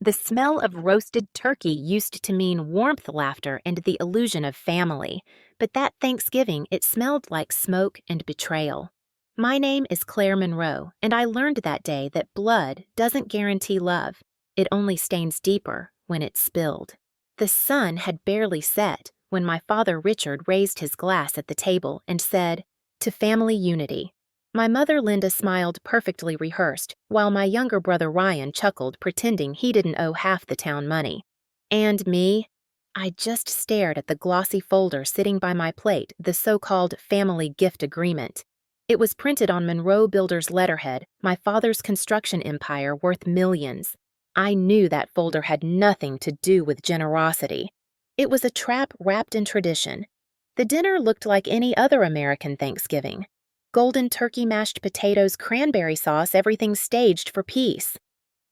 The smell of roasted turkey used to mean warmth, laughter, and the illusion of family, but that Thanksgiving it smelled like smoke and betrayal. My name is Claire Monroe, and I learned that day that blood doesn't guarantee love. It only stains deeper when it's spilled. The sun had barely set when my father Richard raised his glass at the table and said, "To family unity." My mother Linda smiled perfectly rehearsed, while my younger brother Ryan chuckled, pretending he didn't owe half the town money. And me? I just stared at the glossy folder sitting by my plate, the so-called family gift agreement. It was printed on Monroe Builders' letterhead, my father's construction empire worth millions. I knew that folder had nothing to do with generosity. It was a trap wrapped in tradition. The dinner looked like any other American Thanksgiving. Golden turkey, mashed potatoes, cranberry sauce, everything staged for peace.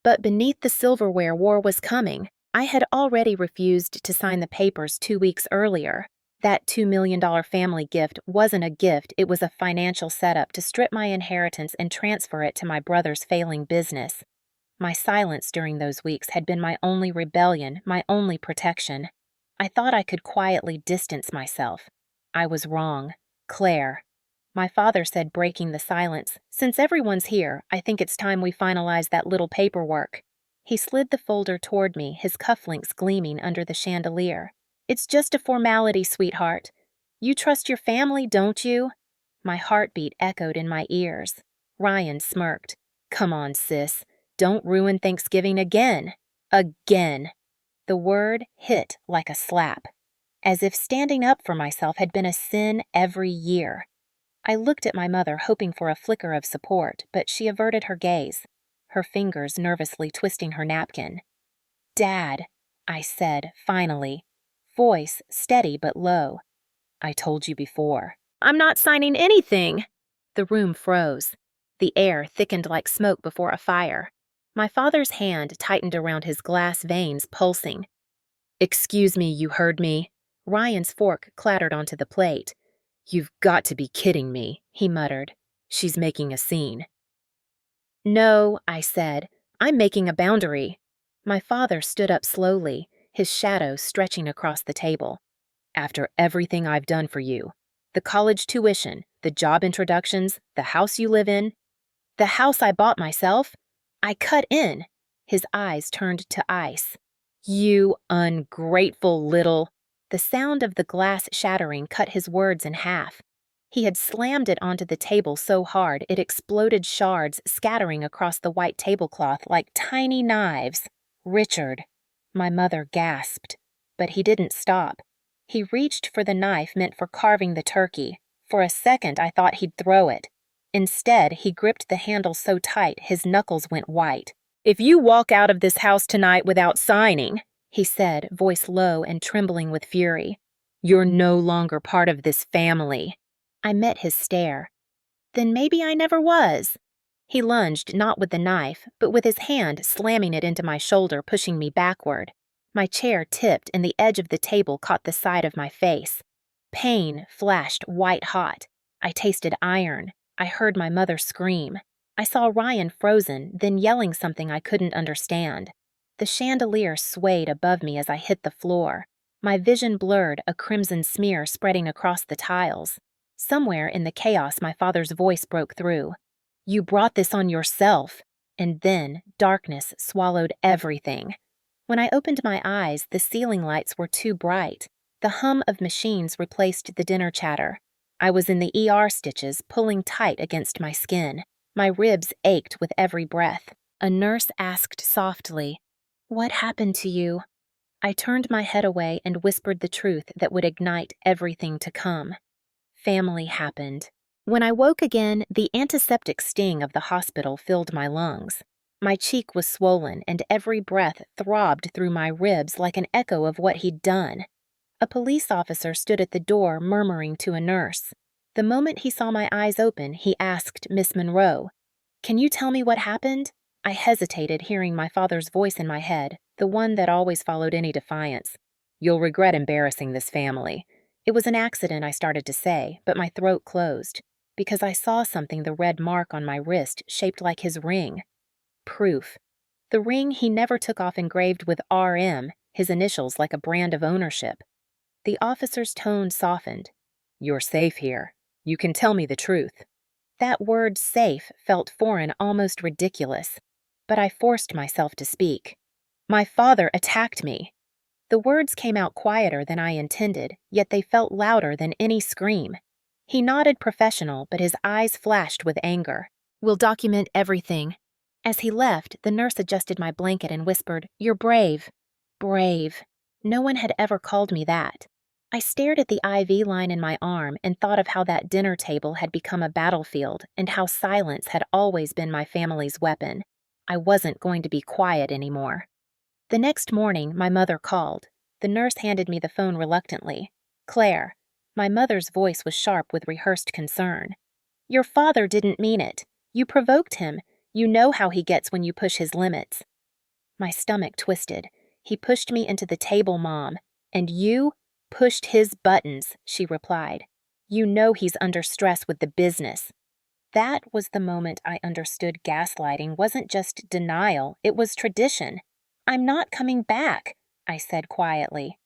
But beneath the silverware war was coming. I had already refused to sign the papers 2 weeks earlier. That $2 million family gift wasn't a gift, it was a financial setup to strip my inheritance and transfer it to my brother's failing business. My silence during those weeks had been my only rebellion, my only protection. I thought I could quietly distance myself. I was wrong. Claire. My father said, breaking the silence, "Since everyone's here, I think it's time we finalize that little paperwork." He slid the folder toward me, his cufflinks gleaming under the chandelier. "It's just a formality, sweetheart. You trust your family, don't you?" My heartbeat echoed in my ears. Ryan smirked. "Come on, sis. Don't ruin Thanksgiving again. Again." The word hit like a slap, as if standing up for myself had been a sin every year. I looked at my mother, hoping for a flicker of support, but she averted her gaze, her fingers nervously twisting her napkin. "Dad," I said, finally, voice steady but low. "I told you before." "I'm not signing anything." The room froze. The air thickened like smoke before a fire. My father's hand tightened around his glass veins, pulsing. "Excuse me, you heard me." Ryan's fork clattered onto the plate. "You've got to be kidding me," he muttered. "She's making a scene." "No," I said. "I'm making a boundary." My father stood up slowly, his shadow stretching across the table. "After everything I've done for you, the college tuition, the job introductions, the house you live in, the house I bought myself, I cut in." His eyes turned to ice. "You ungrateful little—" The sound of the glass shattering cut his words in half. He had slammed it onto the table so hard it exploded, shards scattering across the white tablecloth like tiny knives. "Richard," my mother gasped. But he didn't stop. He reached for the knife meant for carving the turkey. For a second I thought he'd throw it. Instead, he gripped the handle so tight his knuckles went white. "If you walk out of this house tonight without signing," he said, voice low and trembling with fury, "you're no longer part of this family." I met his stare. Then maybe I never was. He lunged, not with the knife, but with his hand slamming it into my shoulder, pushing me backward. My chair tipped and the edge of the table caught the side of my face. Pain flashed white hot. I tasted iron. I heard my mother scream. I saw Ryan frozen, then yelling something I couldn't understand. The chandelier swayed above me as I hit the floor. My vision blurred, a crimson smear spreading across the tiles. Somewhere in the chaos, my father's voice broke through. "You brought this on yourself." And then darkness swallowed everything. When I opened my eyes, the ceiling lights were too bright. The hum of machines replaced the dinner chatter. I was in the ER stitches, pulling tight against my skin. My ribs ached with every breath. A nurse asked softly, "What happened to you?" I turned my head away and whispered the truth that would ignite everything to come. Family happened. When I woke again, the antiseptic sting of the hospital filled my lungs. My cheek was swollen, and every breath throbbed through my ribs like an echo of what he'd done. A police officer stood at the door, murmuring to a nurse. The moment he saw my eyes open, he asked Miss Monroe, "Can you tell me what happened?" I hesitated, hearing my father's voice in my head, the one that always followed any defiance. "You'll regret embarrassing this family." It was an accident, I started to say, but my throat closed, because I saw something, the red mark on my wrist shaped like his ring. Proof. The ring he never took off engraved with RM, his initials like a brand of ownership. The officer's tone softened. "You're safe here. You can tell me the truth." That word safe felt foreign, almost ridiculous, but I forced myself to speak. "My father attacked me." The words came out quieter than I intended, yet they felt louder than any scream. He nodded professional, but his eyes flashed with anger. "We'll document everything." As he left, the nurse adjusted my blanket and whispered, "You're brave." Brave. No one had ever called me that. I stared at the IV line in my arm and thought of how that dinner table had become a battlefield and how silence had always been my family's weapon. I wasn't going to be quiet anymore. The next morning, my mother called. The nurse handed me the phone reluctantly. "Claire." My mother's voice was sharp with rehearsed concern. "Your father didn't mean it. You provoked him. You know how he gets when you push his limits." My stomach twisted. "He pushed me into the table, Mom. And you pushed his buttons," she replied. "You know he's under stress with the business." That was the moment I understood gaslighting wasn't just denial, it was tradition. "I'm not coming back," I said quietly.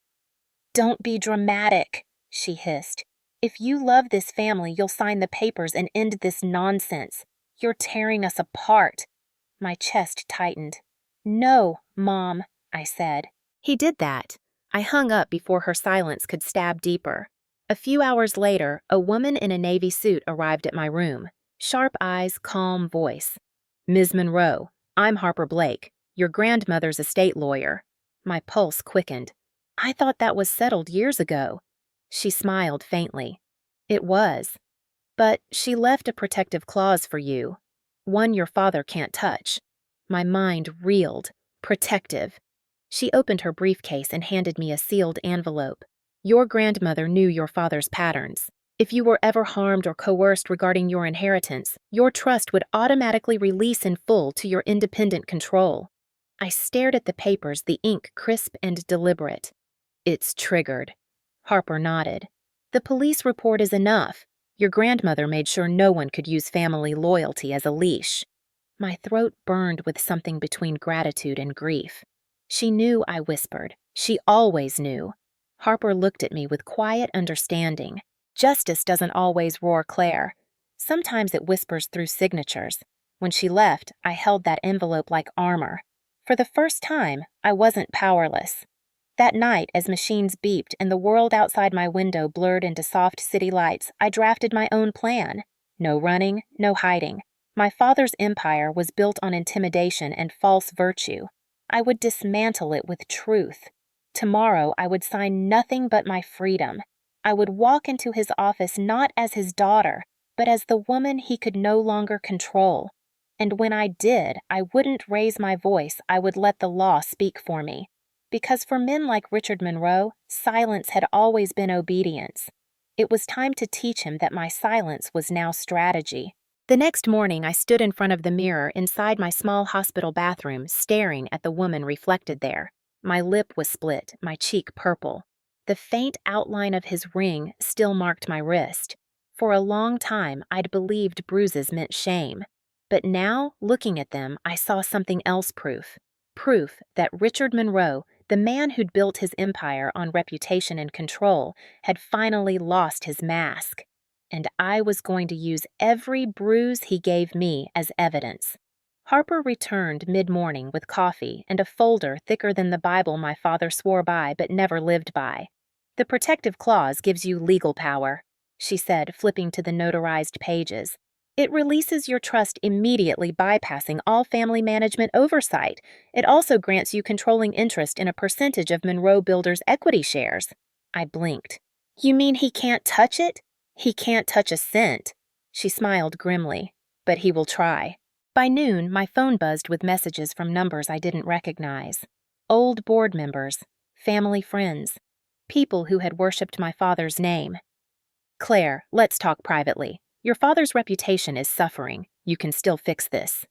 "Don't be dramatic," she hissed. "If you love this family, you'll sign the papers and end this nonsense. You're tearing us apart." My chest tightened. "No, Mom," I said. He did that. I hung up before her silence could stab deeper. A few hours later, a woman in a navy suit arrived at my room. Sharp eyes, calm voice. "Ms. Monroe, I'm Harper Blake, your grandmother's estate lawyer." My pulse quickened. "I thought that was settled years ago." She smiled faintly. "It was. But she left a protective clause for you. One your father can't touch." My mind reeled. Protective. She opened her briefcase and handed me a sealed envelope. "Your grandmother knew your father's patterns. If you were ever harmed or coerced regarding your inheritance, your trust would automatically release in full to your independent control." I stared at the papers, the ink crisp and deliberate. "It's triggered." Harper nodded. "The police report is enough. Your grandmother made sure no one could use family loyalty as a leash." My throat burned with something between gratitude and grief. "She knew," I whispered. "She always knew." Harper looked at me with quiet understanding. Justice doesn't always roar, Claire. Sometimes it whispers through signatures. When she left, I held that envelope like armor. For the first time, I wasn't powerless. That night, as machines beeped and the world outside my window blurred into soft city lights, I drafted my own plan. No running, no hiding. My father's empire was built on intimidation and false virtue. I would dismantle it with truth. Tomorrow, I would sign nothing but my freedom. I would walk into his office not as his daughter, but as the woman he could no longer control. And when I did, I wouldn't raise my voice, I would let the law speak for me. Because for men like Richard Monroe, silence had always been obedience. It was time to teach him that my silence was now strategy. The next morning, I stood in front of the mirror inside my small hospital bathroom, staring at the woman reflected there. My lip was split, my cheek purple. The faint outline of his ring still marked my wrist. For a long time, I'd believed bruises meant shame. But now, looking at them, I saw something else proof. Proof that Richard Monroe, the man who'd built his empire on reputation and control, had finally lost his mask. And I was going to use every bruise he gave me as evidence. Harper returned mid-morning with coffee and a folder thicker than the Bible my father swore by but never lived by. "The protective clause gives you legal power," she said, flipping to the notarized pages. "It releases your trust immediately, bypassing all family management oversight. It also grants you controlling interest in a percentage of Monroe Builders' equity shares." I blinked. "You mean he can't touch it?" "He can't touch a cent." She smiled grimly. "But he will try." By noon, my phone buzzed with messages from numbers I didn't recognize. Old board members, family friends, people who had worshipped my father's name. "Claire, let's talk privately. Your father's reputation is suffering. You can still fix this."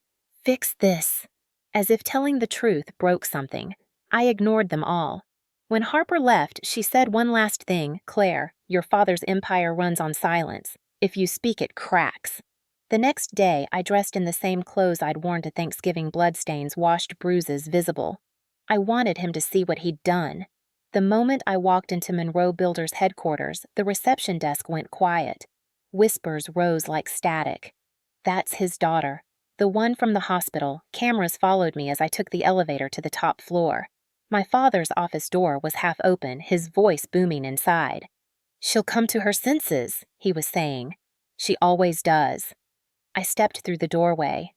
Fix this. As if telling the truth broke something. I ignored them all. When Harper left, she said one last thing. "Claire, your father's empire runs on silence. If you speak, it cracks." The next day, I dressed in the same clothes I'd worn to Thanksgiving, bloodstains, washed bruises visible. I wanted him to see what he'd done. The moment I walked into Monroe Builders' headquarters, the reception desk went quiet. Whispers rose like static. That's his daughter. The one from the hospital. Cameras followed me as I took the elevator to the top floor. My father's office door was half open, his voice booming inside. "She'll come to her senses," he was saying. "She always does." I stepped through the doorway.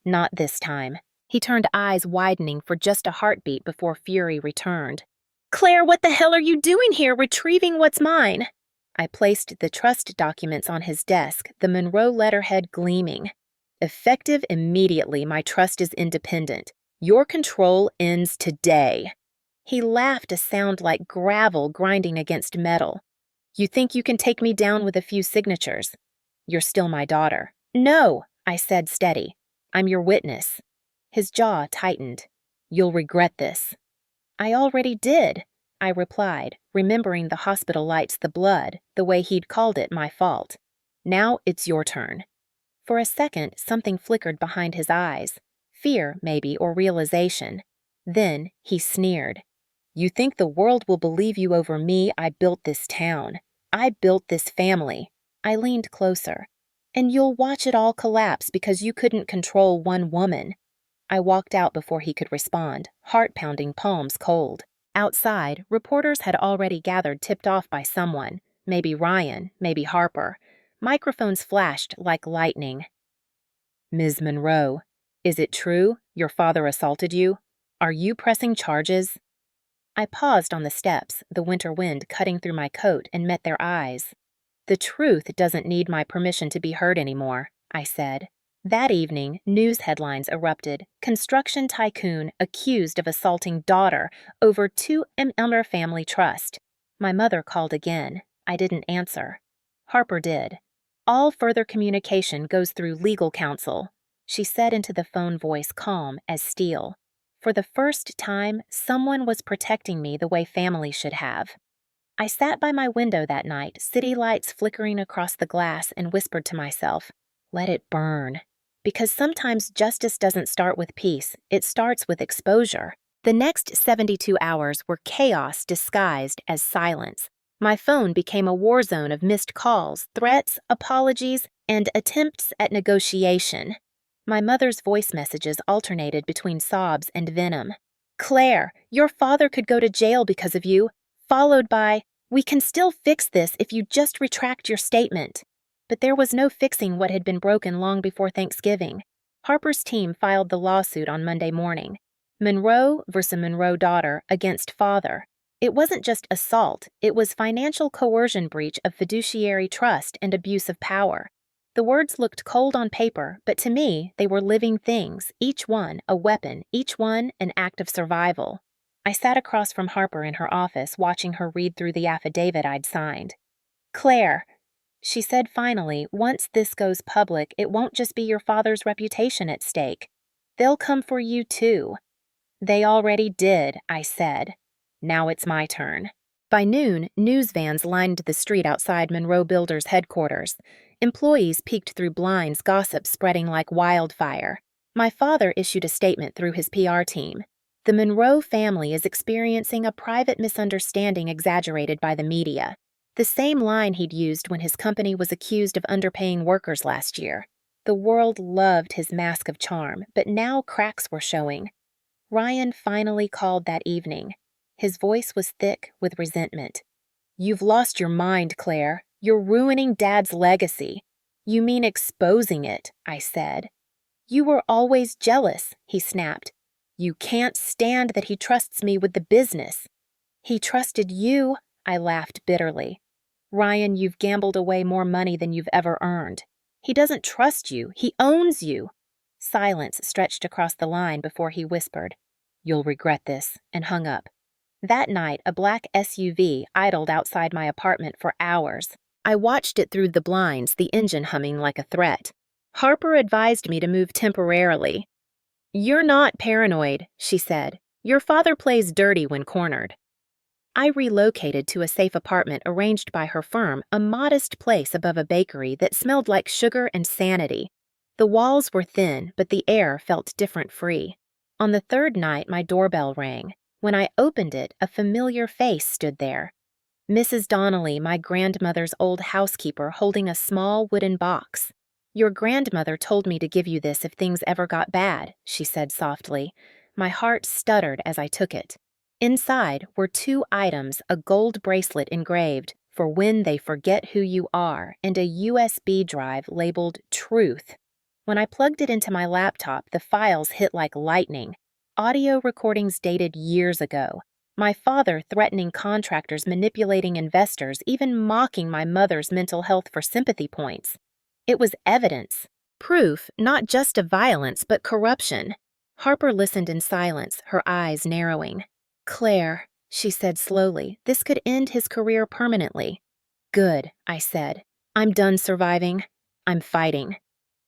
Not this time. He turned, eyes widening for just a heartbeat before fury returned. "Claire, what the hell are you doing here, retrieving what's mine?" I placed the trust documents on his desk, the Monroe letterhead gleaming. "Effective immediately, my trust is independent. Your control ends today." He laughed, a sound like gravel grinding against metal. "You think you can take me down with a few signatures? You're still my daughter." "No," I said, steady. "I'm your witness." His jaw tightened. "You'll regret this." "I already did," I replied, remembering the hospital lights, the blood, the way he'd called it my fault. "Now it's your turn." For a second, something flickered behind his eyes. Fear, maybe, or realization. Then he sneered. "You think the world will believe you over me? I built this town. I built this family." I leaned closer. "And you'll watch it all collapse because you couldn't control one woman." I walked out before he could respond, heart pounding, palms cold. Outside, reporters had already gathered, tipped off by someone. Maybe Ryan, maybe Harper. Microphones flashed like lightning. "Ms. Monroe, is it true your father assaulted you? Are you pressing charges?" I paused on the steps, the winter wind cutting through my coat, and met their eyes. "The truth doesn't need my permission to be heard anymore," I said. That evening, news headlines erupted. Construction tycoon accused of assaulting daughter over 2 M family trust. My mother called again. I didn't answer. Harper did. "All further communication goes through legal counsel," she said into the phone, voice calm as steel. For the first time, someone was protecting me the way family should have. I sat by my window that night, city lights flickering across the glass, and whispered to myself, "Let it burn." Because sometimes justice doesn't start with peace, it starts with exposure. The next 72 hours were chaos disguised as silence. My phone became a war zone of missed calls, threats, apologies, and attempts at negotiation. My mother's voice messages alternated between sobs and venom. "Claire, your father could go to jail because of you," followed by, "We can still fix this if you just retract your statement." But there was no fixing what had been broken long before Thanksgiving. Harper's team filed the lawsuit on Monday morning. Monroe versus Monroe daughter against father. It wasn't just assault, it was financial coercion, breach of fiduciary trust, and abuse of power. The words looked cold on paper, but to me, they were living things, each one a weapon, each one an act of survival. I sat across from Harper in her office, watching her read through the affidavit I'd signed. "Claire," she said finally, "once this goes public, it won't just be your father's reputation at stake. They'll come for you too." "They already did," I said. "Now it's my turn." By noon, news vans lined the street outside Monroe Builders' headquarters. Employees peeked through blinds, gossip spreading like wildfire. My father issued a statement through his PR team. "The Monroe family is experiencing a private misunderstanding exaggerated by the media." The same line he'd used when his company was accused of underpaying workers last year. The world loved his mask of charm, but now cracks were showing. Ryan finally called that evening. His voice was thick with resentment. "You've lost your mind, Claire. You're ruining Dad's legacy." "You mean exposing it," I said. "You were always jealous," he snapped. "You can't stand that he trusts me with the business." "He trusted you," I laughed bitterly. "Ryan, you've gambled away more money than you've ever earned. He doesn't trust you. He owns you." Silence stretched across the line before he whispered, "You'll regret this," and hung up. That night, a black SUV idled outside my apartment for hours. I watched it through the blinds, the engine humming like a threat. Harper advised me to move temporarily. "You're not paranoid," she said. "Your father plays dirty when cornered." I relocated to a safe apartment arranged by her firm, a modest place above a bakery that smelled like sugar and sanity. The walls were thin, but the air felt different free. On the third night, my doorbell rang. When I opened it, a familiar face stood there. Mrs. Donnelly, my grandmother's old housekeeper, holding a small wooden box. "Your grandmother told me to give you this if things ever got bad," she said softly. My heart stuttered as I took it. Inside were 2 items, a gold bracelet engraved, "For when they forget who you are," and a USB drive labeled "Truth." When I plugged it into my laptop, the files hit like lightning. Audio recordings dated years ago. My father threatening contractors, manipulating investors, even mocking my mother's mental health for sympathy points. It was evidence. Proof not just of violence, but corruption. Harper listened in silence, her eyes narrowing. "Claire," she said slowly, "this could end his career permanently." "Good," I said. "I'm done surviving. I'm fighting."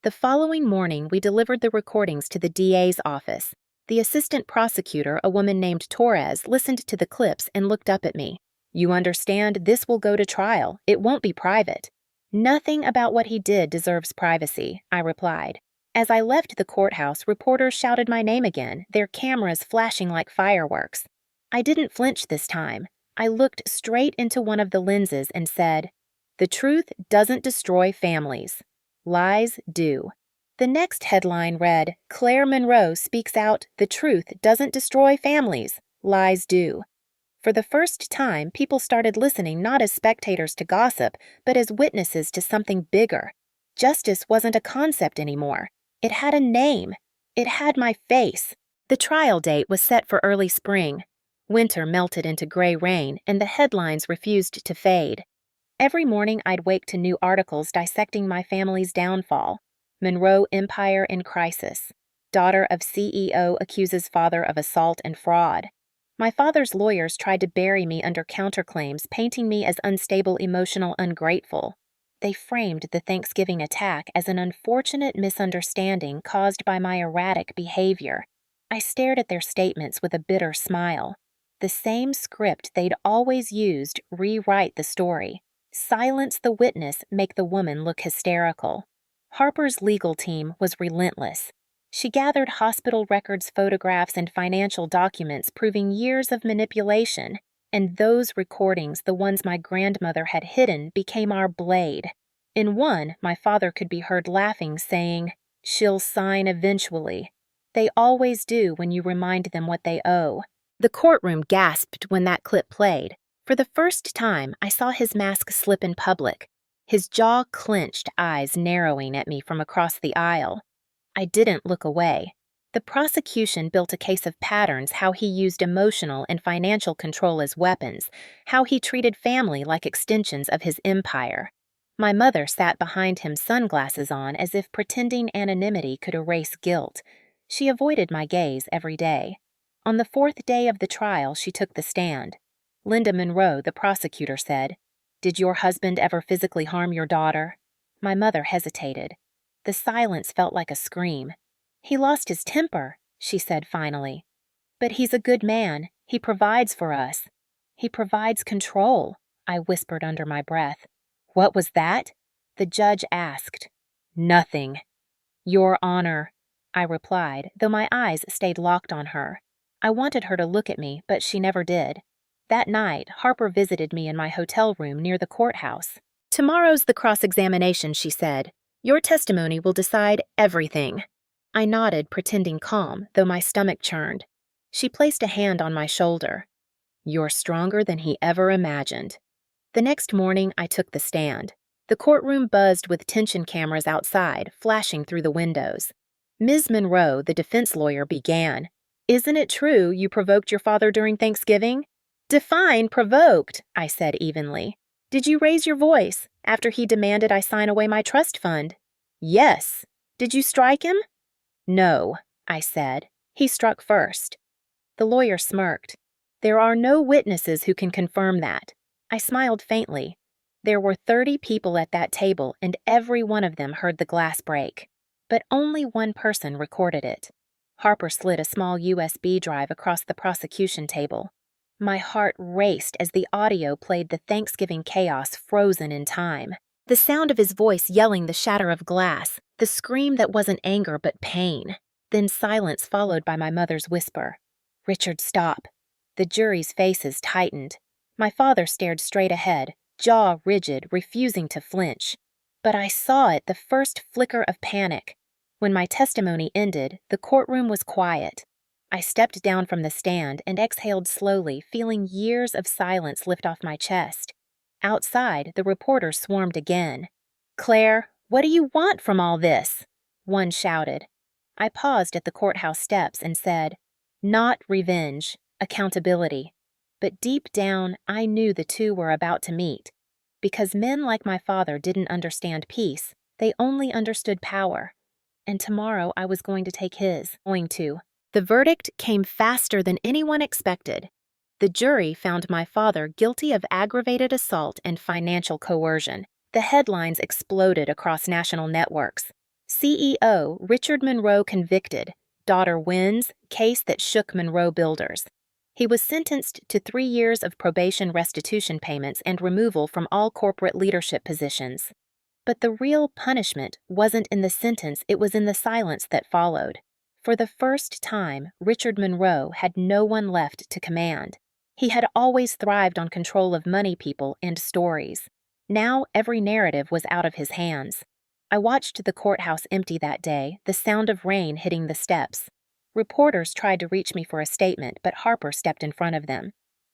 The following morning, we delivered the recordings to the DA's office. The assistant prosecutor, a woman named Torres, listened to the clips and looked up at me. "You understand, this will go to trial. It won't be private." "Nothing about what he did deserves privacy," I replied. As I left the courthouse, reporters shouted my name again, their cameras flashing like fireworks. I didn't flinch this time. I looked straight into one of the lenses and said, "The truth doesn't destroy families. Lies do." The next headline read, "Claire Monroe speaks out, the truth doesn't destroy families. Lies do." For the first time, people started listening not as spectators to gossip, but as witnesses to something bigger. Justice wasn't a concept anymore. It had a name. It had my face. The trial date was set for early spring. Winter melted into gray rain, and the headlines refused to fade. Every morning I'd wake to new articles dissecting my family's downfall. Monroe Empire in crisis. Daughter of CEO accuses father of assault and fraud. My father's lawyers tried to bury me under counterclaims, painting me as unstable, emotional, ungrateful. They framed the Thanksgiving attack as an unfortunate misunderstanding caused by my erratic behavior. I stared at their statements with a bitter smile. The same script they'd always used, rewrite the story. Silence the witness, make the woman look hysterical. Harper's legal team was relentless. She gathered hospital records, photographs, and financial documents proving years of manipulation, and those recordings, the ones my grandmother had hidden, became our blade. In one, my father could be heard laughing, saying, "She'll sign eventually." They always do when you remind them what they owe. The courtroom gasped when that clip played. For the first time, I saw his mask slip in public, his jaw clenched, eyes narrowing at me from across the aisle. I didn't look away. The prosecution built a case of patterns, how he used emotional and financial control as weapons, how he treated family like extensions of his empire. My mother sat behind him, sunglasses on, as if pretending anonymity could erase guilt. She avoided my gaze every day. On the 4th day of the trial, she took the stand. "Linda Monroe," the prosecutor said, "did your husband ever physically harm your daughter?" My mother hesitated. The silence felt like a scream. "He lost his temper," she said finally. "But he's a good man. He provides for us." "He provides control," I whispered under my breath. "What was that?" the judge asked. "Nothing." "Your Honor," I replied, though my eyes stayed locked on her. I wanted her to look at me, but she never did. That night, Harper visited me in my hotel room near the courthouse. "Tomorrow's the cross-examination," she said. "Your testimony will decide everything." I nodded, pretending calm, though my stomach churned. She placed a hand on my shoulder. "You're stronger than he ever imagined." The next morning, I took the stand. The courtroom buzzed with tension cameras outside, flashing through the windows. Ms. Monroe, the defense lawyer, began. "Isn't it true you provoked your father during Thanksgiving?" "Define provoked," I said evenly. "Did you raise your voice after he demanded I sign away my trust fund?" "Yes." "Did you strike him?" "No," I said. "He struck first." The lawyer smirked. "There are no witnesses who can confirm that." I smiled faintly. There were 30 people at that table, and every one of them heard the glass break. But only one person recorded it. Harper slid a small USB drive across the prosecution table. My heart raced as the audio played the Thanksgiving chaos frozen in time. The sound of his voice yelling the shatter of glass, the scream that wasn't anger but pain. Then silence followed by my mother's whisper, "Richard, stop." The jury's faces tightened. My father stared straight ahead, jaw rigid, refusing to flinch. But I saw it, the first flicker of panic. When my testimony ended, the courtroom was quiet. I stepped down from the stand and exhaled slowly, feeling years of silence lift off my chest. Outside, the reporters swarmed again. "Claire, what do you want from all this?" one shouted. I paused at the courthouse steps and said, "Not revenge, accountability." But deep down, I knew the two were about to meet. Because men like my father didn't understand peace, they only understood power. And tomorrow I was going to take his. The verdict came faster than anyone expected. The jury found my father guilty of aggravated assault and financial coercion. The headlines exploded across national networks. CEO Richard Monroe convicted. Daughter wins, case that shook Monroe builders. He was sentenced to 3 years of probation restitution payments and removal from all corporate leadership positions. But the real punishment wasn't in the sentence, it was in the silence that followed. For the first time, Richard Monroe had no one left to command. He had always thrived on control of money people and stories. Now every narrative was out of his hands. I watched the courthouse empty that day, the sound of rain hitting the steps. Reporters tried to reach me for a statement, but Harper stepped in front of them.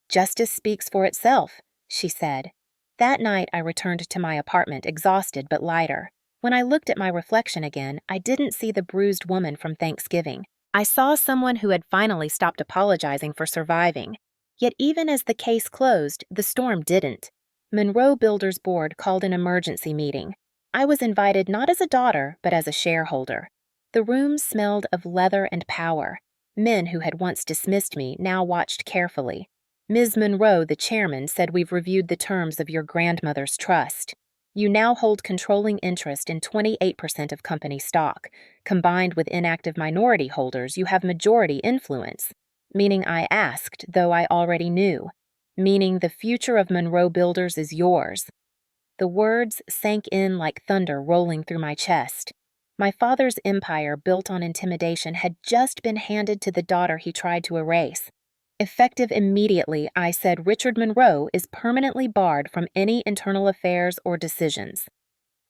"Justice speaks for itself," she said. That night I returned to my apartment exhausted but lighter. When I looked at my reflection again, I didn't see the bruised woman from Thanksgiving. I saw someone who had finally stopped apologizing for surviving. Yet even as the case closed, the storm didn't. Monroe Builders Board called an emergency meeting. I was invited not as a daughter, but as a shareholder. The room smelled of leather and power. Men who had once dismissed me now watched carefully. Ms. Monroe, the chairman, said, "We've reviewed the terms of your grandmother's trust. You now hold controlling interest in 28% of company stock. Combined with inactive minority holders, you have majority influence." Meaning I asked, though I already knew. Meaning the future of Monroe Builders is yours. The words sank in like thunder rolling through my chest. My father's empire, built on intimidation, had just been handed to the daughter he tried to erase. Effective immediately, I said, "Richard Monroe is permanently barred from any internal affairs or decisions."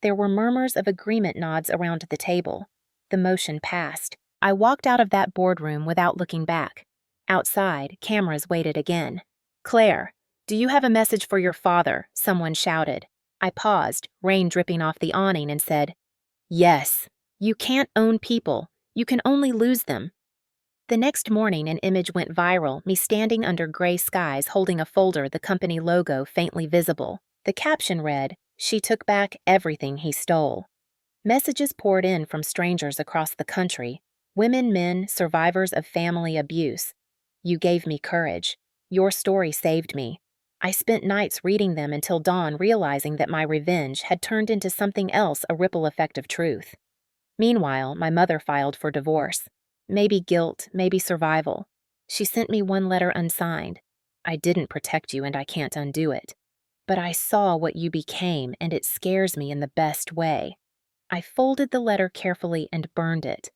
There were murmurs of agreement nods around the table. The motion passed. I walked out of that boardroom without looking back. Outside, cameras waited again. "Claire, do you have a message for your father?" someone shouted. I paused, rain dripping off the awning, and said, "Yes. You can't own people. You can only lose them." The next morning, an image went viral, me standing under gray skies holding a folder, the company logo faintly visible. The caption read, "She took back everything he stole." Messages poured in from strangers across the country, women, men, survivors of family abuse. "You gave me courage. Your story saved me." I spent nights reading them until dawn, realizing that my revenge had turned into something else, a ripple effect of truth. Meanwhile, my mother filed for divorce. Maybe guilt, maybe survival. She sent me one letter unsigned. "I didn't protect you and I can't undo it. But I saw what you became and it scares me in the best way." I folded the letter carefully and burned it.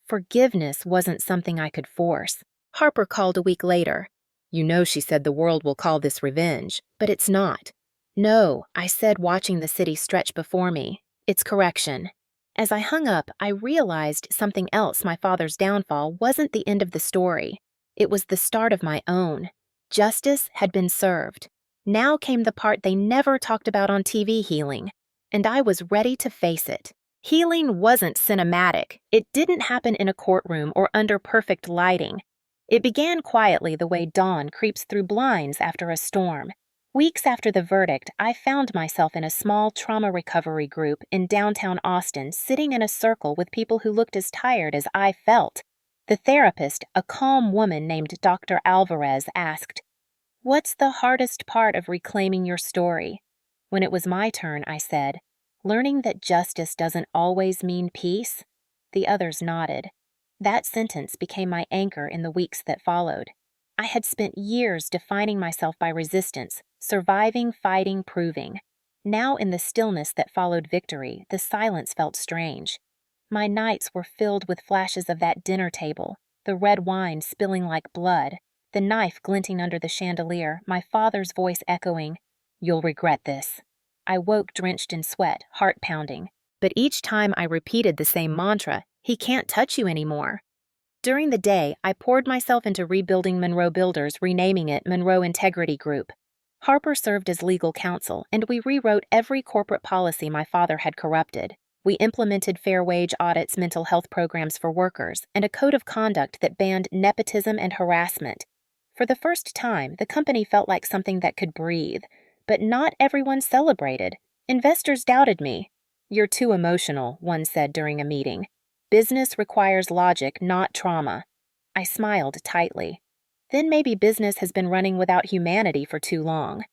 Forgiveness wasn't something I could force. Harper called a week later. "You know she said the world will call this revenge, but it's not." "No," I said, watching the city stretch before me. "It's correction." As I hung up, I realized something else. My father's downfall wasn't the end of the story. It was the start of my own. Justice had been served. Now came the part they never talked about on TV, healing. And I was ready to face it. Healing wasn't cinematic. It didn't happen in a courtroom or under perfect lighting. It began quietly, the way dawn creeps through blinds after a storm. Weeks after the verdict, I found myself in a small trauma recovery group in downtown Austin, sitting in a circle with people who looked as tired as I felt. The therapist, a calm woman named Dr. Alvarez, asked, "What's the hardest part of reclaiming your story?" When it was my turn, I said, "Learning that justice doesn't always mean peace." The others nodded. That sentence became my anchor in the weeks that followed. I had spent years defining myself by resistance, surviving, fighting, proving. Now, in the stillness that followed victory, the silence felt strange. My nights were filled with flashes of that dinner table, the red wine spilling like blood, the knife glinting under the chandelier, my father's voice echoing, "You'll regret this." I woke drenched in sweat, heart pounding. But each time I repeated the same mantra, "He can't touch you anymore." During the day, I poured myself into rebuilding Monroe Builders, renaming it Monroe Integrity Group. Harper served as legal counsel, and we rewrote every corporate policy my father had corrupted. We implemented fair wage audits, mental health programs for workers, and a code of conduct that banned nepotism and harassment. For the first time, the company felt like something that could breathe. But not everyone celebrated. Investors doubted me. "You're too emotional," one said during a meeting. "Business requires logic, not trauma." I smiled tightly. Then maybe business has been running without humanity for too long.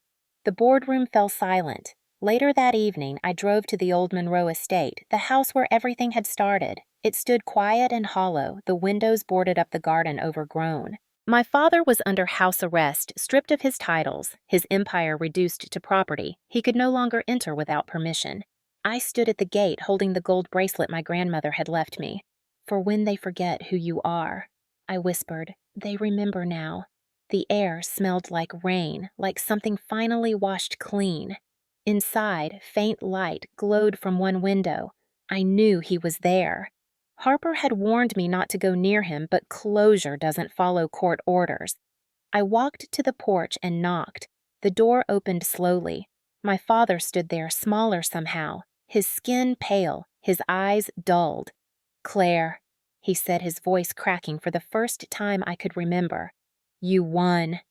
The boardroom fell silent. Later that evening, I drove to the old Monroe estate, the house where everything had started. It stood quiet and hollow, the windows boarded up, the garden overgrown. My father was under house arrest, stripped of his titles, his empire reduced to property. He could no longer enter without permission. I stood at the gate holding the gold bracelet my grandmother had left me. "For when they forget who you are," I whispered, "they remember now." The air smelled like rain, like something finally washed clean. Inside, faint light glowed from one window. I knew he was there. Harper had warned me not to go near him, but closure doesn't follow court orders. I walked to the porch and knocked. The door opened slowly. My father stood there, smaller somehow, his skin pale, his eyes dulled. "Claire," he said, his voice cracking for the first time I could remember. "You won."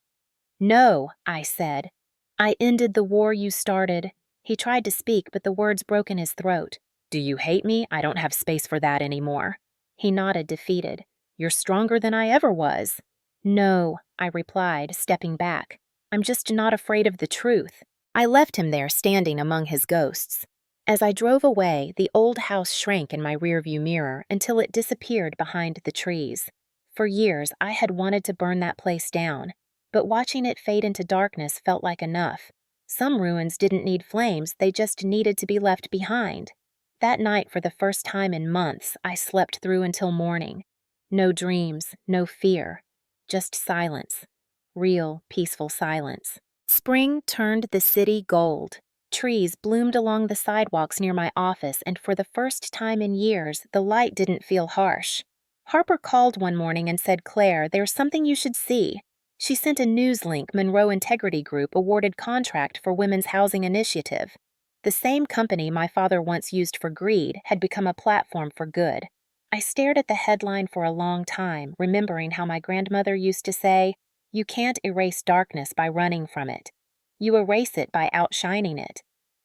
"No," I said. "I ended the war you started." He tried to speak, but the words broke in his throat. "Do you hate me? I don't have space for that anymore." He nodded, defeated. "You're stronger than I ever was." "No," I replied, stepping back. "I'm just not afraid of the truth." I left him there standing among his ghosts. As I drove away, the old house shrank in my rearview mirror until it disappeared behind the trees. For years, I had wanted to burn that place down, but watching it fade into darkness felt like enough. Some ruins didn't need flames, they just needed to be left behind. That night, for the first time in months, I slept through until morning. No dreams, no fear, just silence. Real, peaceful silence. Spring turned the city gold. Trees bloomed along the sidewalks near my office, and for the first time in years, the light didn't feel harsh. Harper called one morning and said, "Claire, there's something you should see." She sent a news link. Monroe Integrity Group awarded contract for Women's Housing Initiative. The same company my father once used for greed had become a platform for good. I stared at the headline for a long time, remembering how my grandmother used to say, "You can't erase darkness by running from it. You erase it by outshining it."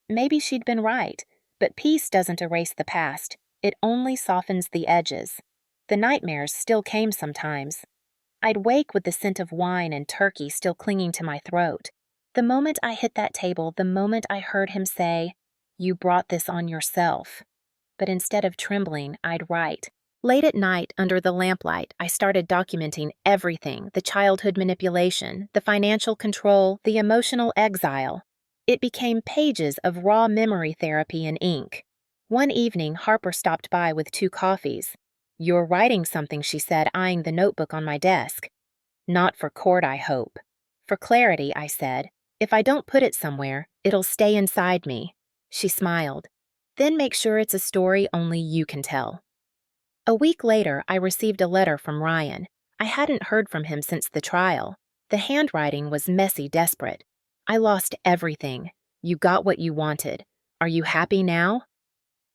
Maybe she'd been right, but peace doesn't erase the past. It only softens the edges. The nightmares still came sometimes. I'd wake with the scent of wine and turkey still clinging to my throat. The moment I hit that table, the moment I heard him say, "You brought this on yourself." But instead of trembling, I'd write. Late at night, under the lamplight, I started documenting everything: the childhood manipulation, the financial control, the emotional exile. It became pages of raw memory therapy in ink. One evening, Harper stopped by with 2 coffees. "You're writing something," she said, eyeing the notebook on my desk. "Not for court, I hope." "For clarity," I said. "If I don't put it somewhere, it'll stay inside me." She smiled. "Then make sure it's a story only you can tell." A week later, I received a letter from Ryan. I hadn't heard from him since the trial. The handwriting was messy, desperate. "I lost everything. You got what you wanted. Are you happy now?"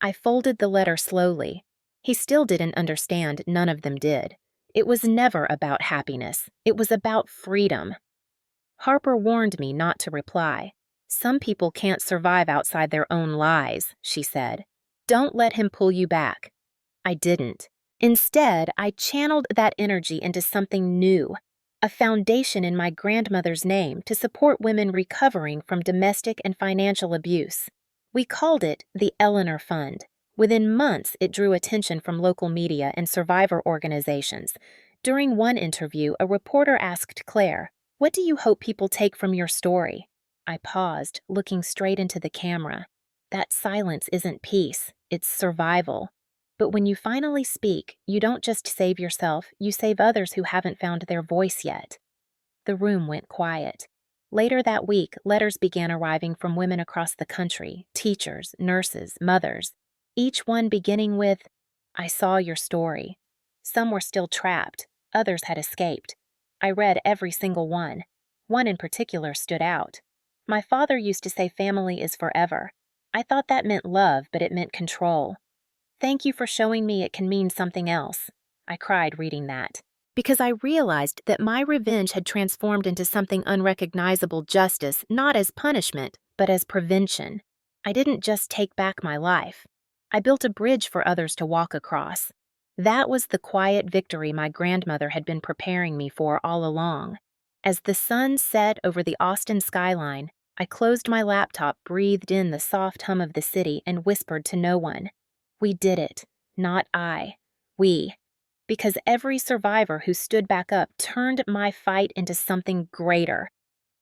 I folded the letter slowly. He still didn't understand, none of them did. It was never about happiness. It was about freedom. Harper warned me not to reply. "Some people can't survive outside their own lies," she said. "Don't let him pull you back." I didn't. Instead, I channeled that energy into something new, a foundation in my grandmother's name to support women recovering from domestic and financial abuse. We called it the Eleanor Fund. Within months, it drew attention from local media and survivor organizations. During one interview, a reporter asked Claire, "What do you hope people take from your story?" I paused, looking straight into the camera. That silence isn't peace, it's survival. But when you finally speak, you don't just save yourself, you save others who haven't found their voice yet. The room went quiet. Later that week, letters began arriving from women across the country, teachers, nurses, mothers, each one beginning with, "I saw your story." Some were still trapped, others had escaped. I read every single one. One in particular stood out. My father used to say family is forever. I thought that meant love, but it meant control. "Thank you for showing me it can mean something else," I cried reading that. Because I realized that my revenge had transformed into something unrecognizable justice, not as punishment, but as prevention. I didn't just take back my life. I built a bridge for others to walk across. That was the quiet victory my grandmother had been preparing me for all along. As the sun set over the Austin skyline, I closed my laptop, breathed in the soft hum of the city, and whispered to no one. We did it. Not I. We. Because every survivor who stood back up turned my fight into something greater.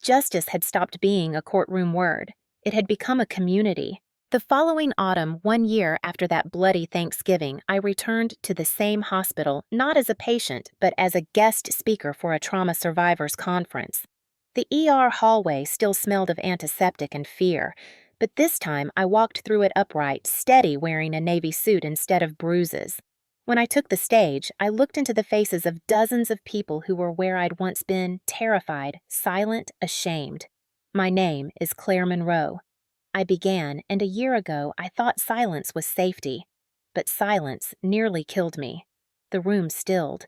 Justice had stopped being a courtroom word. It had become a community. The following autumn, 1 year after that bloody Thanksgiving, I returned to the same hospital, not as a patient, but as a guest speaker for a trauma survivors conference. The ER hallway still smelled of antiseptic and fear, but this time I walked through it upright, steady, wearing a navy suit instead of bruises. When I took the stage, I looked into the faces of dozens of people who were where I'd once been, terrified, silent, ashamed. My name is Claire Monroe. I began, and a year ago I thought silence was safety. But silence nearly killed me. The room stilled.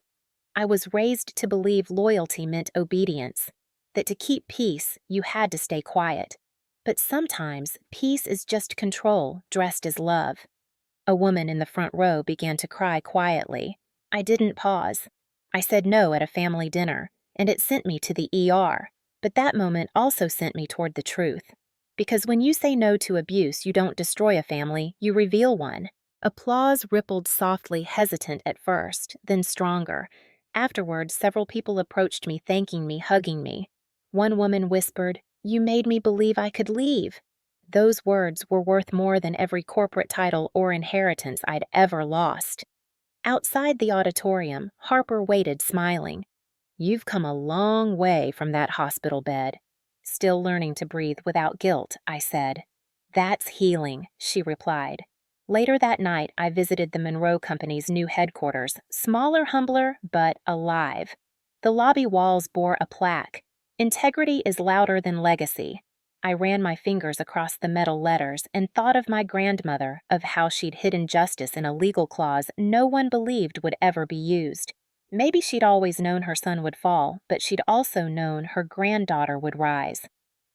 I was raised to believe loyalty meant obedience, that to keep peace, you had to stay quiet. But sometimes, peace is just control dressed as love. A woman in the front row began to cry quietly. I didn't pause. I said no at a family dinner, and it sent me to the ER. But that moment also sent me toward the truth. Because when you say no to abuse, you don't destroy a family, you reveal one. Applause rippled softly, hesitant at first, then stronger. Afterward, several people approached me, thanking me, hugging me. One woman whispered, "You made me believe I could leave." Those words were worth more than every corporate title or inheritance I'd ever lost. Outside the auditorium, Harper waited, smiling. "You've come a long way from that hospital bed." "Still learning to breathe without guilt," I said. "That's healing," she replied. Later that night, I visited the Monroe Company's new headquarters, smaller, humbler, but alive. The lobby walls bore a plaque. "Integrity is louder than legacy." I ran my fingers across the metal letters and thought of my grandmother, of how she'd hidden justice in a legal clause no one believed would ever be used. Maybe she'd always known her son would fall, but she'd also known her granddaughter would rise.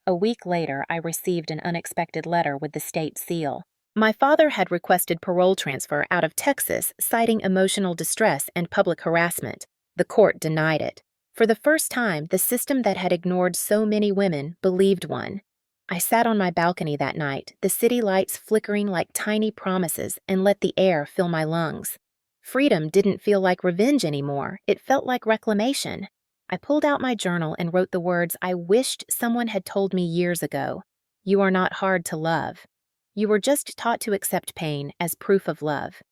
A week later, I received an unexpected letter with the state seal. My father had requested parole transfer out of Texas, citing emotional distress and public harassment. The court denied it. For the first time, the system that had ignored so many women believed one. I sat on my balcony that night, the city lights flickering like tiny promises, and let the air fill my lungs. Freedom didn't feel like revenge anymore, it felt like reclamation. I pulled out my journal and wrote the words I wished someone had told me years ago. "You are not hard to love. You were just taught to accept pain as proof of love."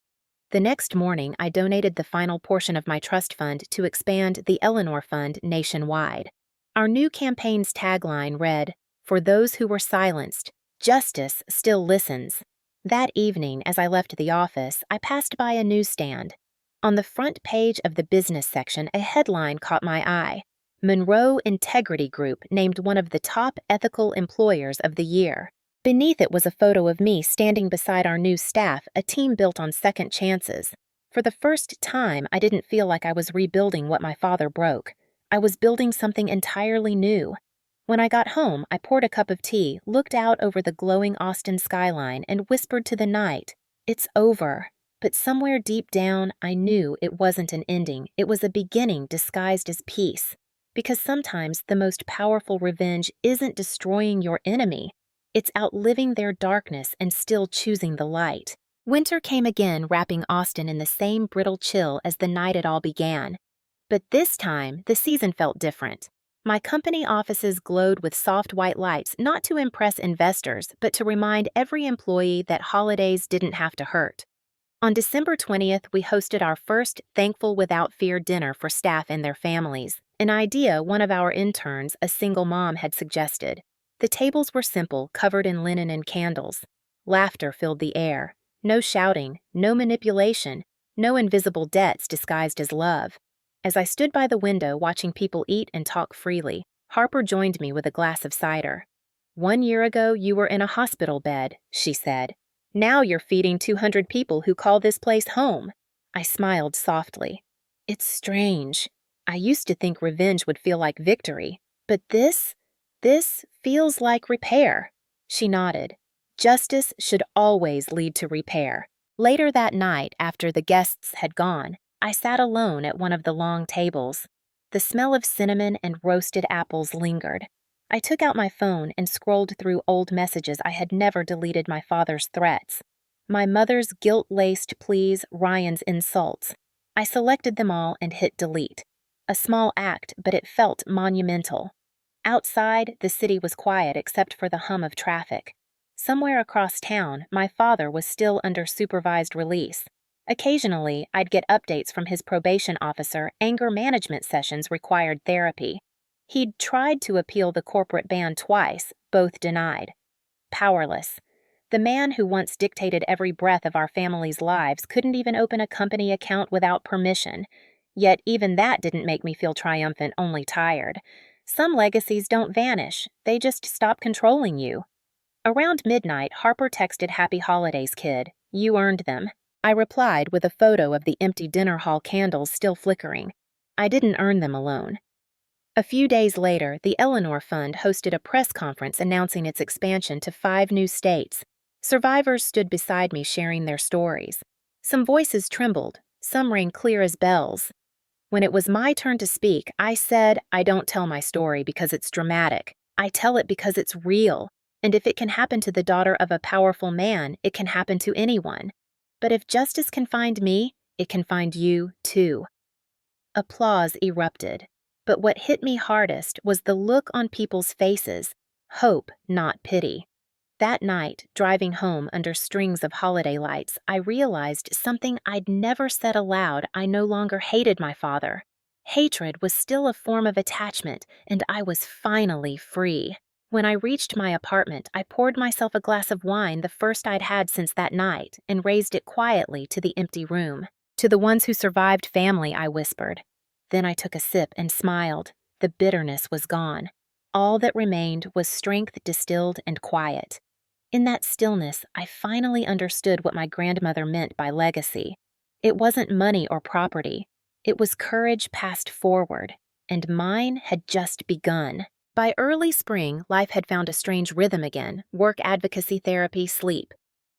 The next morning, I donated the final portion of my trust fund to expand the Eleanor Fund nationwide. Our new campaign's tagline read, "For those who were silenced, justice still listens." That evening, as I left the office, I passed by a newsstand. On the front page of the business section, a headline caught my eye. Monroe Integrity Group named one of the top ethical employers of the year. Beneath it was a photo of me standing beside our new staff, a team built on second chances. For the first time, I didn't feel like I was rebuilding what my father broke. I was building something entirely new. When I got home, I poured a cup of tea, looked out over the glowing Austin skyline, and whispered to the night, "It's over." But somewhere deep down, I knew it wasn't an ending. It was a beginning disguised as peace. Because sometimes the most powerful revenge isn't destroying your enemy. It's outliving their darkness and still choosing the light. Winter came again, wrapping Austin in the same brittle chill as the night it all began. But this time, the season felt different. My company offices glowed with soft white lights, not to impress investors, but to remind every employee that holidays didn't have to hurt. On December 20th, we hosted our first Thankful Without Fear dinner for staff and their families, an idea one of our interns, a single mom, had suggested. The tables were simple, covered in linen and candles. Laughter filled the air. No shouting, no manipulation, no invisible debts disguised as love. As I stood by the window watching people eat and talk freely, Harper joined me with a glass of cider. "1 year ago, you were in a hospital bed," she said. "Now you're feeding 200 people who call this place home." I smiled softly. "It's strange. I used to think revenge would feel like victory, but this feels like repair." She nodded. Justice should always lead to repair. Later that night, after the guests had gone, I sat alone at one of the long tables. The smell of cinnamon and roasted apples lingered. I took out my phone and scrolled through old messages I had never deleted, my father's threats, my mother's guilt-laced pleas, Ryan's insults. I selected them all and hit delete. A small act, but it felt monumental. Outside, the city was quiet except for the hum of traffic. Somewhere across town, my father was still under supervised release. Occasionally, I'd get updates from his probation officer. Anger management sessions required therapy. He'd tried to appeal the corporate ban twice, both denied. Powerless. The man who once dictated every breath of our family's lives couldn't even open a company account without permission. Yet even that didn't make me feel triumphant, only tired. Some legacies don't vanish, they just stop controlling you. Around midnight, Harper texted, "Happy holidays, kid. You earned them." I replied with a photo of the empty dinner hall candles still flickering. I didn't earn them alone. A few days later, the Eleanor Fund hosted a press conference announcing its expansion to 5 new states. Survivors stood beside me sharing their stories. Some voices trembled, some rang clear as bells. When it was my turn to speak, I said, "I don't tell my story because it's dramatic. I tell it because it's real. And if it can happen to the daughter of a powerful man, it can happen to anyone. But if justice can find me, it can find you, too." Applause erupted. But what hit me hardest was the look on people's faces. Hope, not pity. That night, driving home under strings of holiday lights, I realized something I'd never said aloud. I no longer hated my father. Hatred was still a form of attachment, and I was finally free. When I reached my apartment, I poured myself a glass of wine, the first I'd had since that night, and raised it quietly to the empty room. "To the ones who survived family," I whispered. Then I took a sip and smiled. The bitterness was gone. All that remained was strength distilled and quiet. In that stillness, I finally understood what my grandmother meant by legacy. It wasn't money or property. It was courage passed forward, and mine had just begun. By early spring, life had found a strange rhythm again: work, advocacy, therapy, sleep.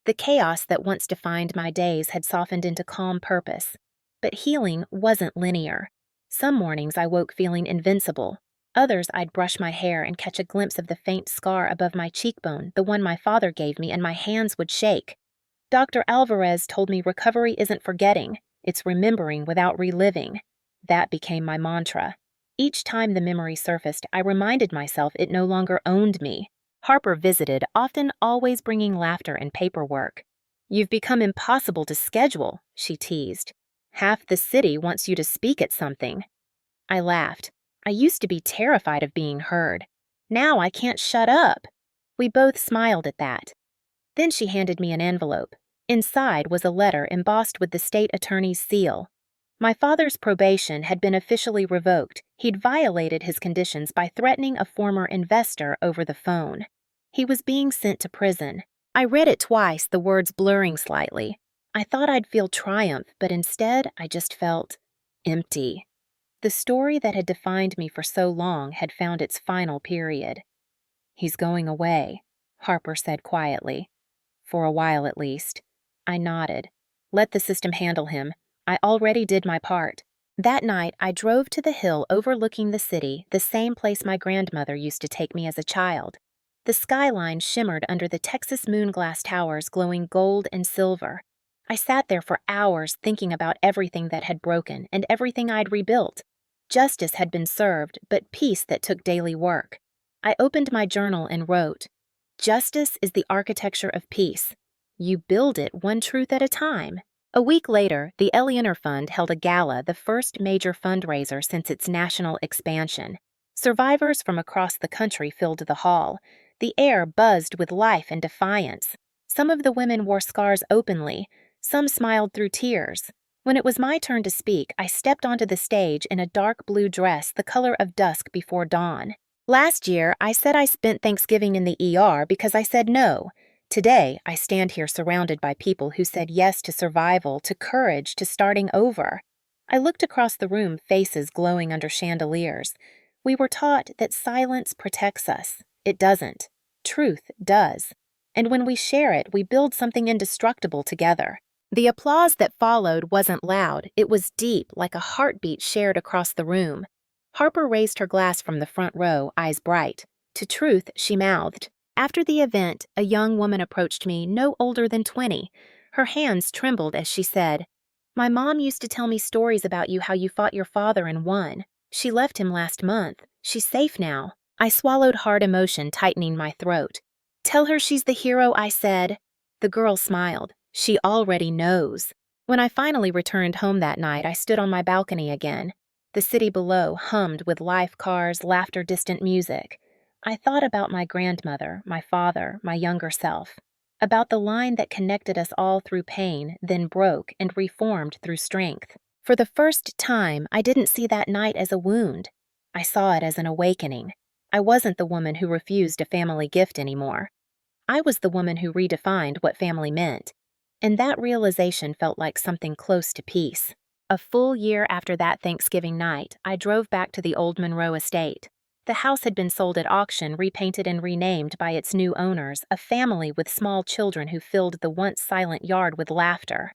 The chaos that once defined my days had softened into calm purpose. But healing wasn't linear. Some mornings I woke feeling invincible. Others I'd brush my hair and catch a glimpse of the faint scar above my cheekbone, the one my father gave me, and my hands would shake. Dr. Alvarez told me recovery isn't forgetting, it's remembering without reliving. That became my mantra. Each time the memory surfaced, I reminded myself it no longer owned me. Harper visited, often always bringing laughter and paperwork. "You've become impossible to schedule," she teased. "Half the city wants you to speak at something." I laughed. I used to be terrified of being heard. Now I can't shut up. We both smiled at that. Then she handed me an envelope. Inside was a letter embossed with the state attorney's seal. My father's probation had been officially revoked. He'd violated his conditions by threatening a former investor over the phone. He was being sent to prison. I read it twice, the words blurring slightly. I thought I'd feel triumph, but instead I just felt empty. The story that had defined me for so long had found its final period. "He's going away," Harper said quietly. "For a while at least." I nodded. "Let the system handle him. I already did my part." That night, I drove to the hill overlooking the city, the same place my grandmother used to take me as a child. The skyline shimmered under the Texas moonglass towers, glowing gold and silver. I sat there for hours thinking about everything that had broken and everything I'd rebuilt. Justice had been served, but peace that took daily work. I opened my journal and wrote, "Justice is the architecture of peace. You build it one truth at a time." A week later, the Eleanor Fund held a gala, the first major fundraiser since its national expansion. Survivors from across the country filled the hall. The air buzzed with life and defiance. Some of the women wore scars openly. Some smiled through tears. When it was my turn to speak, I stepped onto the stage in a dark blue dress the color of dusk before dawn. Last year, I said I spent Thanksgiving in the ER because I said no. Today, I stand here surrounded by people who said yes to survival, to courage, to starting over. I looked across the room, faces glowing under chandeliers. We were taught that silence protects us. It doesn't. Truth does. And when we share it, we build something indestructible together. The applause that followed wasn't loud. It was deep, like a heartbeat shared across the room. Harper raised her glass from the front row, eyes bright. To Truth, she mouthed. After the event, a young woman approached me, no older than 20. Her hands trembled as she said, "My mom used to tell me stories about you, how you fought your father and won. She left him last month. She's safe now." I swallowed hard emotion, tightening my throat. "Tell her she's the hero," I said. The girl smiled. "She already knows." When I finally returned home that night, I stood on my balcony again. The city below hummed with life, cars, laughter, distant music. I thought about my grandmother, my father, my younger self. About the line that connected us all through pain, then broke and reformed through strength. For the first time, I didn't see that night as a wound. I saw it as an awakening. I wasn't the woman who refused a family gift anymore. I was the woman who redefined what family meant. And that realization felt like something close to peace. A full year after that Thanksgiving night, I drove back to the old Monroe estate. The house had been sold at auction, repainted and renamed by its new owners, a family with small children who filled the once silent yard with laughter.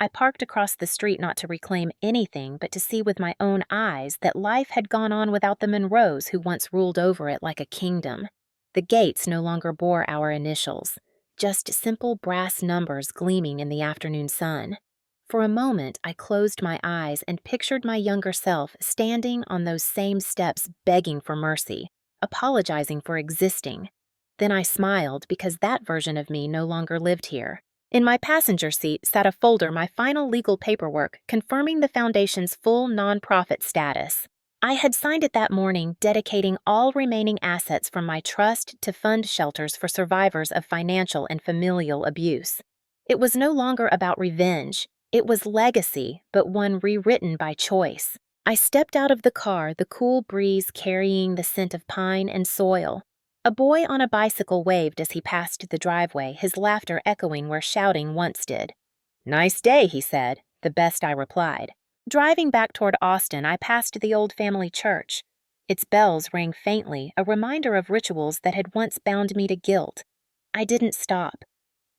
I parked across the street not to reclaim anything, but to see with my own eyes that life had gone on without the Monroes who once ruled over it like a kingdom. The gates no longer bore our initials, just simple brass numbers gleaming in the afternoon sun. For a moment, I closed my eyes and pictured my younger self standing on those same steps begging for mercy, apologizing for existing. Then I smiled because that version of me no longer lived here. In my passenger seat sat a folder, my final legal paperwork, confirming the Foundation's full nonprofit status. I had signed it that morning, dedicating all remaining assets from my trust to fund shelters for survivors of financial and familial abuse. It was no longer about revenge. It was legacy, but one rewritten by choice. I stepped out of the car, the cool breeze carrying the scent of pine and soil. A boy on a bicycle waved as he passed the driveway, his laughter echoing where shouting once did. "Nice day," he said, the best I replied. Driving back toward Austin, I passed the old family church. Its bells rang faintly, a reminder of rituals that had once bound me to guilt. I didn't stop.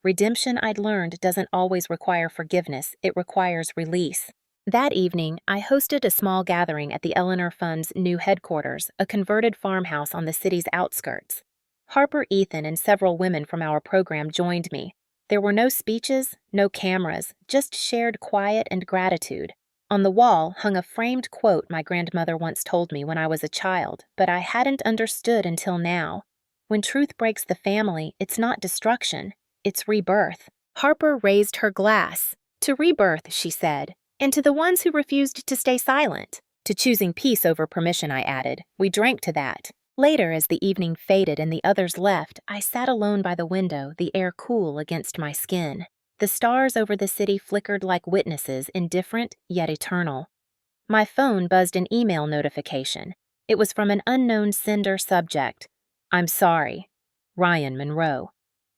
Redemption, I'd learned, doesn't always require forgiveness, it requires release. That evening, I hosted a small gathering at the Eleanor Fund's new headquarters, a converted farmhouse on the city's outskirts. Harper, Ethan, and several women from our program joined me. There were no speeches, no cameras, just shared quiet and gratitude. On the wall hung a framed quote my grandmother once told me when I was a child, but I hadn't understood until now. When truth breaks the family, it's not destruction. It's rebirth. Harper raised her glass. "To rebirth," she said, "and to the ones who refused to stay silent. To choosing peace over permission," I added. We drank to that. Later, as the evening faded and the others left, I sat alone by the window, the air cool against my skin. The stars over the city flickered like witnesses, indifferent yet eternal. My phone buzzed an email notification. It was from an unknown sender, subject, "I'm sorry. Ryan Monroe."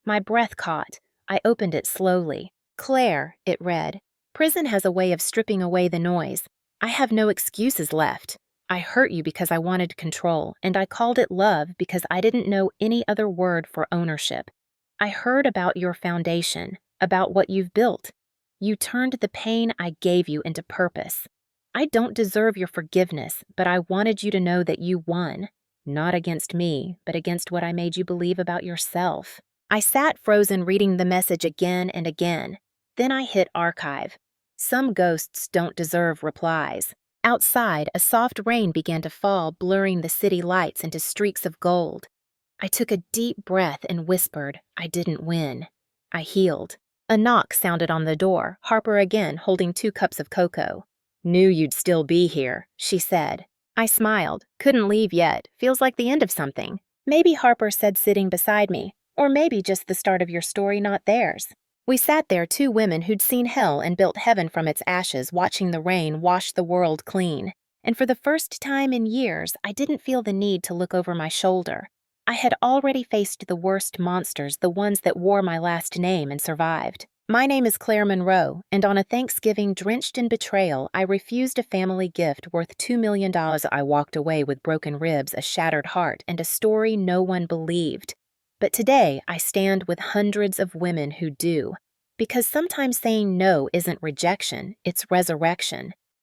My breath caught. I opened it slowly. "Claire," it read. "Prison has a way of stripping away the noise. I have no excuses left. I hurt you because I wanted control, and I called it love because I didn't know any other word for ownership. I heard about your foundation, about what you've built. You turned the pain I gave you into purpose. I don't deserve your forgiveness, but I wanted you to know that you won. Not against me, but against what I made you believe about yourself." I sat frozen reading the message again and again. Then I hit archive. Some ghosts don't deserve replies. Outside, a soft rain began to fall, blurring the city lights into streaks of gold. I took a deep breath and whispered, I didn't win. I healed. A knock sounded on the door, Harper again holding 2 cups of cocoa. Knew you'd still be here, she said. I smiled. Couldn't leave yet. Feels like the end of something. Maybe Harper said sitting beside me, or maybe just the start of your story, not theirs. We sat there, 2 women who'd seen hell and built heaven from its ashes, watching the rain wash the world clean. And for the first time in years, I didn't feel the need to look over my shoulder. I had already faced the worst monsters, the ones that wore my last name and survived. My name is Claire Monroe, and on a Thanksgiving drenched in betrayal, I refused a family gift worth $2 million. I walked away with broken ribs, a shattered heart, and a story no one believed. But today, I stand with hundreds of women who do. Because sometimes saying no isn't rejection, it's resurrection.